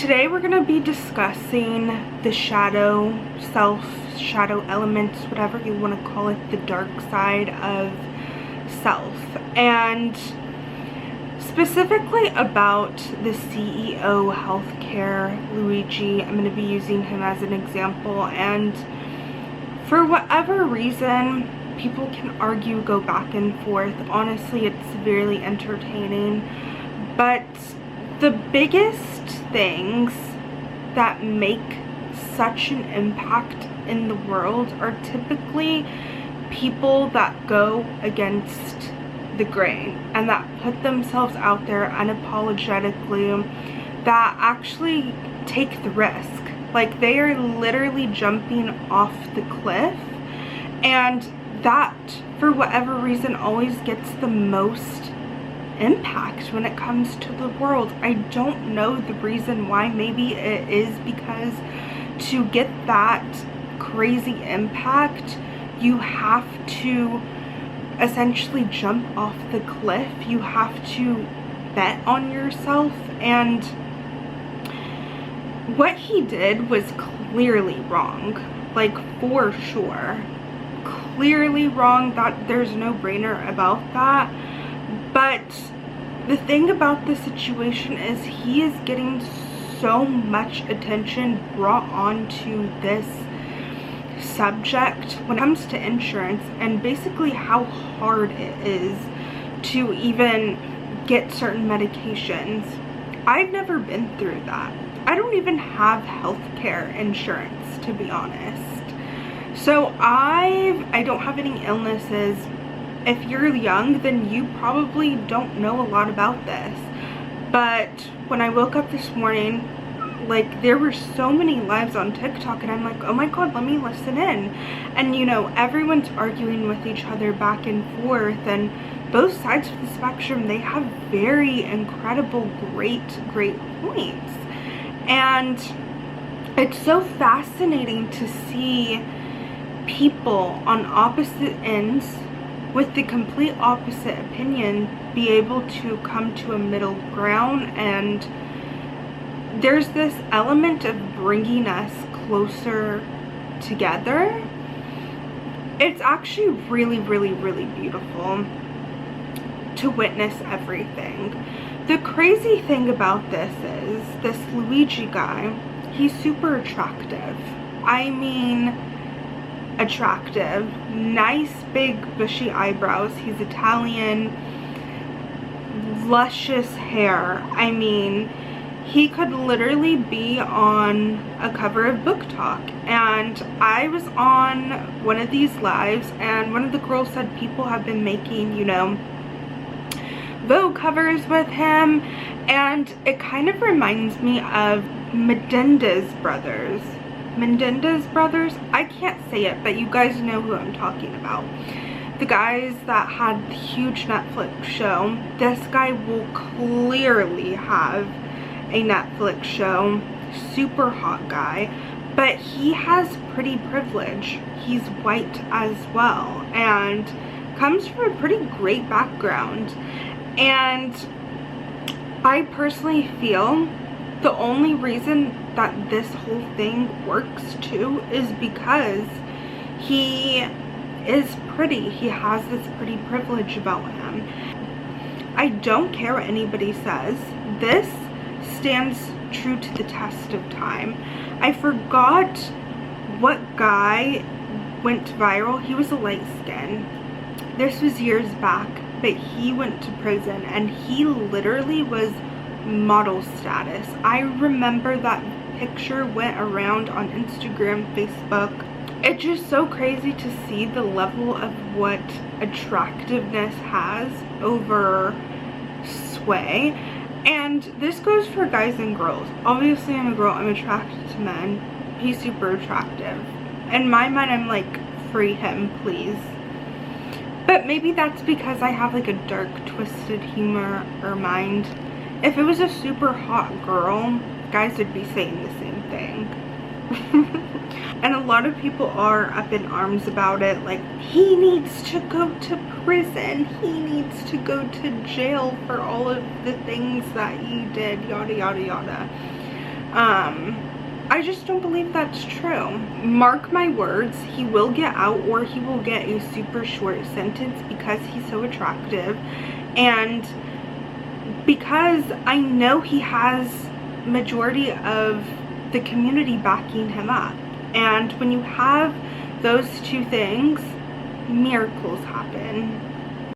Today we're going to be discussing the shadow self, shadow elements, whatever you want to call it, the dark side of self, and specifically about the CEO healthcare, Luigi. I'm going to be using him as an example, and for whatever reason, people can argue, go back and forth. Honestly, it's severely entertaining, but the biggest things that make such an impact in the world are typically people that go against the grain and that put themselves out there unapologetically, that actually take the risk. Like, they are literally jumping off the cliff, and that, for whatever reason, always gets the most impact when it comes to the world. I don't know the reason why. Maybe it is because to get that crazy impact, you have to essentially jump off the cliff. You have to bet on yourself, and what he did was clearly wrong, like, for sure, clearly wrong. That there's no brainer about that. But the thing about the situation is he is getting so much attention brought onto this subject when it comes to insurance, and basically how hard it is to even get certain medications. I've never been through that. I don't even have healthcare insurance, to be honest. So I don't have any illnesses. If you're young, then you probably don't know a lot about this. But when I woke up this morning, like, there were so many lives on TikTok, and I'm like, oh my god, let me listen in. And you know, everyone's arguing with each other back and forth, and both sides of the spectrum, they have very incredible, great points. And it's so fascinating to see people on opposite ends with the complete opposite opinion be able to come to a middle ground, and there's this element of bringing us closer together. It's actually really beautiful to witness everything. The crazy thing about this is this Luigi guy, he's super attractive. I mean, attractive, nice big bushy eyebrows. He's Italian, luscious hair. I mean, he could literally be on a cover of Book Talk. And I was on one of these lives, and one of the girls said people have been making, you know, Vogue covers with him, and it kind of reminds me of Menendez brothers. I can't say it, but you guys know who I'm talking about. The guys that had the huge Netflix show. This guy will clearly have a Netflix show. Super hot guy, but he has pretty privilege. He's white as well, and comes from a pretty great background. And I personally feel the only reason that this whole thing works too is because he is pretty. He has this pretty privilege about him. I don't care what anybody says. This stands true to the test of time. I forgot what guy went viral. He was a light skin. This was years back, but he went to prison, and he literally was model status. I remember that picture went around on Instagram, Facebook. It's just so crazy to see the level of what attractiveness has over sway. And this goes for guys and girls. Obviously, I'm a girl, I'm attracted to men. He's super attractive. In my mind, I'm like, free him, please. But maybe that's because I have like a dark, twisted humor or mind. If it was a super hot girl, guys would be saying the same thing. And a lot of people are up in arms about it, like, he needs to go to prison, he needs to go to jail for all of the things that he did, yada yada yada. I just don't believe that's true. Mark my words, he will get out, or he will get a super short sentence because he's so attractive, and because I know he has majority of the community backing him up. And when you have those two things, miracles happen.